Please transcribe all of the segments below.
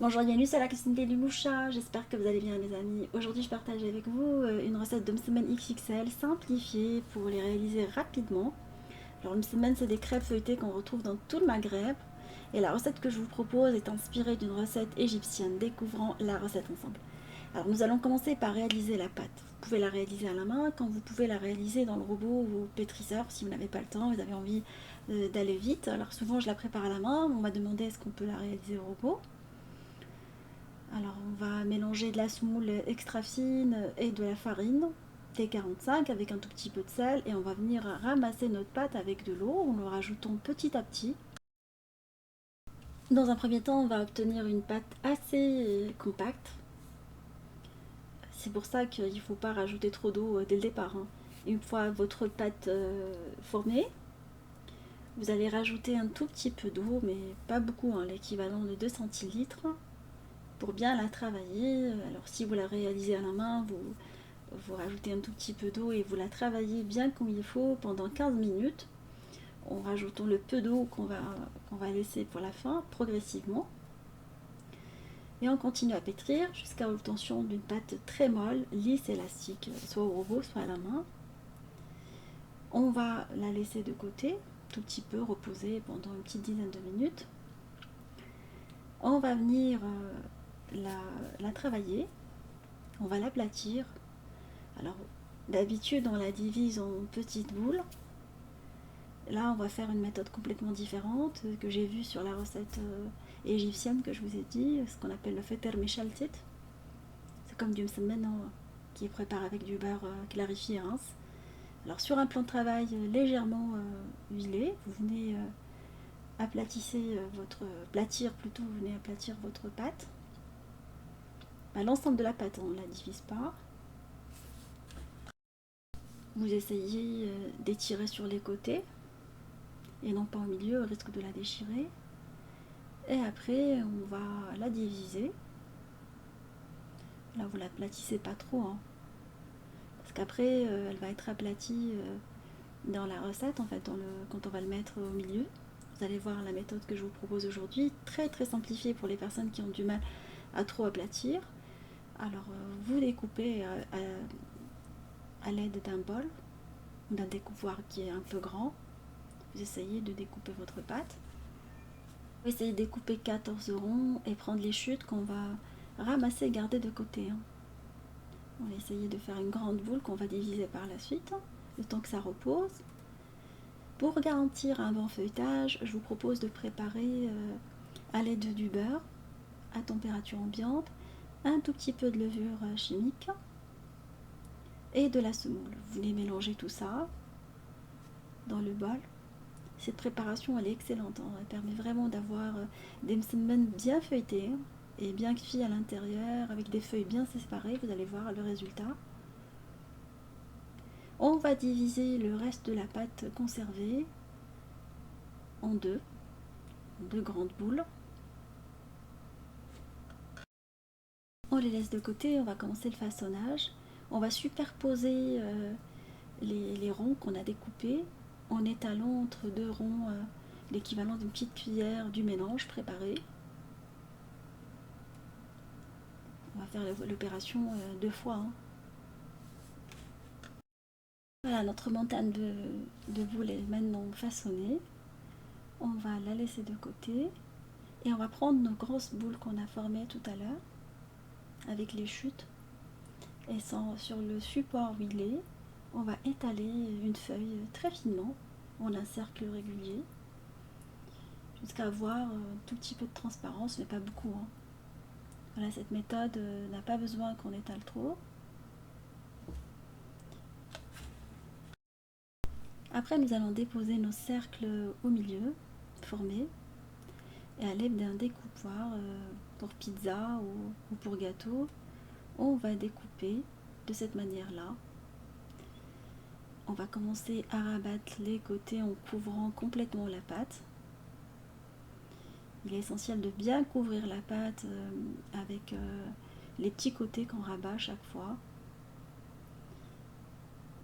Bonjour, bienvenue sur la cuisine des Limoucha, j'espère que vous allez bien mes amis. Aujourd'hui je partage avec vous une recette de msemen XXL simplifiée pour les réaliser rapidement. Alors le msemen c'est des crêpes feuilletées qu'on retrouve dans tout le Maghreb et la recette que je vous propose est inspirée d'une recette égyptienne, découvrant la recette ensemble. Alors nous allons commencer par réaliser la pâte. Vous pouvez la réaliser à la main, quand vous pouvez la réaliser dans le robot ou au pétrisseur si vous n'avez pas le temps, vous avez envie d'aller vite. Alors souvent je la prépare à la main, on m'a demandé est-ce qu'on peut la réaliser au robot. Alors on va mélanger de la semoule extra fine et de la farine T45 avec un tout petit peu de sel et on va venir ramasser notre pâte avec de l'eau en le rajoutant petit à petit. Dans un premier temps, on va obtenir une pâte assez compacte. C'est pour ça qu'il ne faut pas rajouter trop d'eau dès le départ. Une fois votre pâte formée, vous allez rajouter un tout petit peu d'eau, mais pas beaucoup, l'équivalent de 2 centilitres, pour bien la travailler. Alors si vous la réalisez à la main, vous rajoutez un tout petit peu d'eau et vous la travaillez bien comme il faut pendant 15 minutes en rajoutant le peu d'eau qu'on va laisser pour la fin progressivement. Et on continue à pétrir jusqu'à l'obtention d'une pâte très molle, lisse, élastique, soit au robot, soit à la main. On va la laisser de côté, tout petit peu reposer pendant une petite dizaine de minutes. On va venir la travailler, on va l'aplatir. Alors d'habitude on la divise en petites boules. Là, on va faire une méthode complètement différente que j'ai vue sur la recette égyptienne que je vous ai dit, ce qu'on appelle le feter meshaltit. C'est comme du msemen qui est préparé avec du beurre clarifié à rince. Alors sur un plan de travail légèrement huilé, vous venez platir plutôt, vous venez aplatir votre pâte. L'ensemble de la pâte, on ne la divise pas. Vous essayez d'étirer sur les côtés et non pas au milieu, au risque de la déchirer. Et après, on va la diviser. Là, vous l'aplatissez pas trop, parce qu'après, elle va être aplatie dans la recette, en fait, quand on va le mettre au milieu. Vous allez voir la méthode que je vous propose aujourd'hui, très très simplifiée pour les personnes qui ont du mal à trop aplatir. Alors, vous découpez à l'aide d'un bol ou d'un découpoir qui est un peu grand. Vous essayez de découper votre pâte. Vous essayez de découper 14 ronds et prendre les chutes qu'on va ramasser et garder de côté. On va essayer de faire une grande boule qu'on va diviser par la suite, le temps que ça repose. Pour garantir un bon feuilletage, je vous propose de préparer à l'aide du beurre à température ambiante, un tout petit peu de levure chimique et de la semoule. Vous les mélangez tout ça dans le bol. Cette préparation elle est excellente, elle permet vraiment d'avoir des msemen bien feuilletés et bien cuits à l'intérieur avec des feuilles bien séparées. Vous allez voir le résultat. On va diviser le reste de la pâte conservée en deux grandes boules. On les laisse de côté, on va commencer le façonnage. On va superposer les ronds qu'on a découpés en étalant entre deux ronds l'équivalent d'une petite cuillère du mélange préparé. On va faire l'opération deux fois. Voilà, notre montagne de boules est maintenant façonnée. On va la laisser de côté et on va prendre nos grosses boules qu'on a formées tout à l'heure avec les chutes et sur le support huilé, on va étaler une feuille très finement en un cercle régulier jusqu'à avoir un tout petit peu de transparence, mais pas beaucoup. Voilà, cette méthode n'a pas besoin qu'on étale trop. Après, nous allons déposer nos cercles au milieu, formés, et à l'aide d'un découpoir pour pizza ou pour gâteau, on va découper de cette manière-là. On va commencer à rabattre les côtés en couvrant complètement la pâte. Il est essentiel de bien couvrir la pâte avec les petits côtés qu'on rabat chaque fois.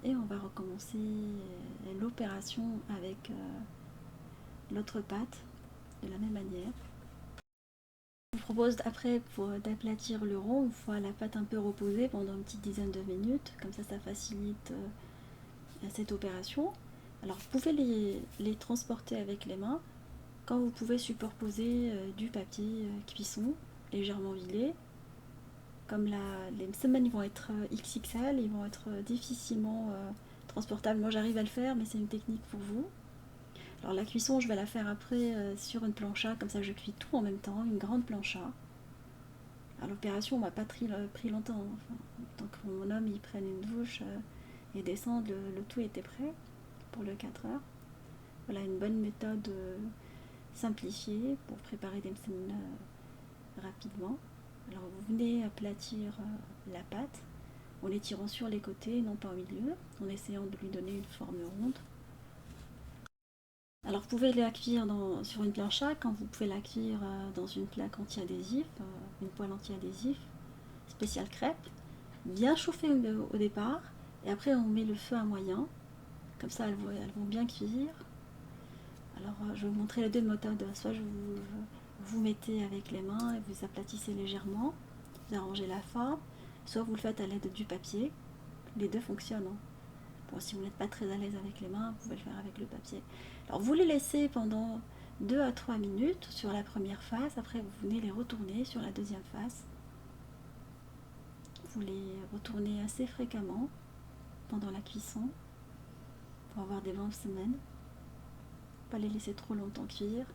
Et on va recommencer l'opération avec l'autre pâte de la même manière. Je vous propose après d'aplatir le rond une fois la pâte un peu reposée pendant une petite dizaine de minutes, comme ça facilite cette opération. Alors vous pouvez les transporter avec les mains quand vous pouvez superposer du papier cuisson légèrement huilé. Comme les semaines vont être XXL, ils vont être difficilement transportables. Moi j'arrive à le faire, mais c'est une technique pour vous. Alors la cuisson, je vais la faire après sur une plancha, comme ça je cuis tout en même temps, une grande plancha. Alors l'opération m'a pas pris longtemps, enfin, tant que mon homme il prenne une douche et descende, le tout était prêt pour le 4 heures. Voilà une bonne méthode simplifiée pour préparer des msemen rapidement. Alors vous venez aplatir la pâte en l'étirant sur les côtés, non pas au milieu, en essayant de lui donner une forme ronde. Alors vous pouvez la cuire sur une plancha, quand vous pouvez la cuire dans une plaque anti-adhésif, une poêle anti-adhésif, spéciale crêpe, bien chauffée au départ, et après on met le feu à moyen, comme ça elles vont bien cuire. Alors je vais vous montrer les deux méthodes, soit vous mettez avec les mains et vous aplatissez légèrement, vous arrangez la forme, soit vous le faites à l'aide du papier, les deux fonctionnent. Bon, si vous n'êtes pas très à l'aise avec les mains, vous pouvez le faire avec le papier. Alors vous les laissez pendant 2 à 3 minutes sur la première face, après vous venez les retourner sur la deuxième face. Vous les retournez assez fréquemment pendant la cuisson pour avoir des bonnes semaines. Pas les laisser trop longtemps cuire.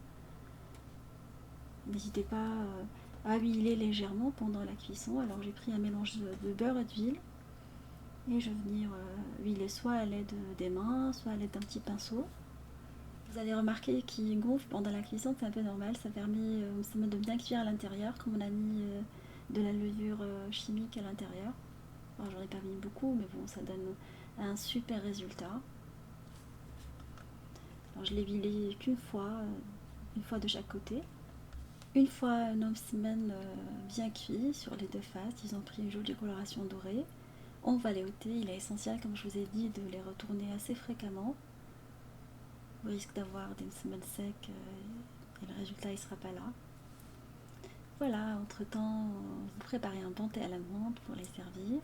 N'hésitez pas à huiler légèrement pendant la cuisson. Alors j'ai pris un mélange de beurre et d'huile et je vais venir huiler soit à l'aide des mains, soit à l'aide d'un petit pinceau. Vous allez remarquer qu'il gonfle pendant la cuisson, c'est un peu normal, ça permet de bien cuire à l'intérieur, comme on a mis de la levure chimique à l'intérieur. Alors j'en ai pas mis beaucoup, mais bon, ça donne un super résultat. Alors je l'ai huilé qu'une fois, une fois de chaque côté. Une fois nos semaines bien cuits sur les deux faces, ils ont pris une jolie coloration dorée. On va les ôter, il est essentiel, comme je vous ai dit, de les retourner assez fréquemment. On risque d'avoir des semaines secs et le résultat il sera pas là. Voilà, entre temps, vous préparez un bon thé à la menthe pour les servir.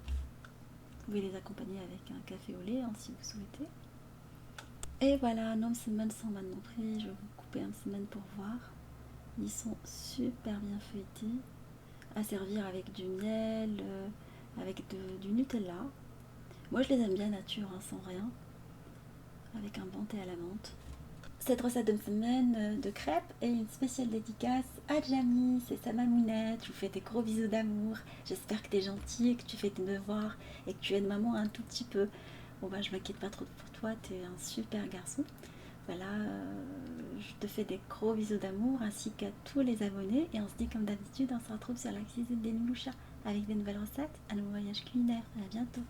Vous pouvez les accompagner avec un café au lait si vous souhaitez. Et voilà, nos semaines sont maintenant prêts. Je vais vous couper un semaine pour voir. Ils sont super bien feuilletés, à servir avec du miel, avec du Nutella. Moi je les aime bien nature, sans rien, avec un bon thé à la menthe. Cette recette de semaine de crêpes est une spéciale dédicace à Jamie, c'est sa mamounette. Je vous fais des gros bisous d'amour. J'espère que tu es gentil, que tu fais tes devoirs et que tu aides maman un tout petit peu. Bon bah je m'inquiète pas trop pour toi, tu es un super garçon. Voilà, je te fais des gros bisous d'amour ainsi qu'à tous les abonnés. Et on se dit comme d'habitude, on se retrouve sur la cuisine des Miloucha avec des nouvelles recettes, un nouveau voyage culinaire. À bientôt.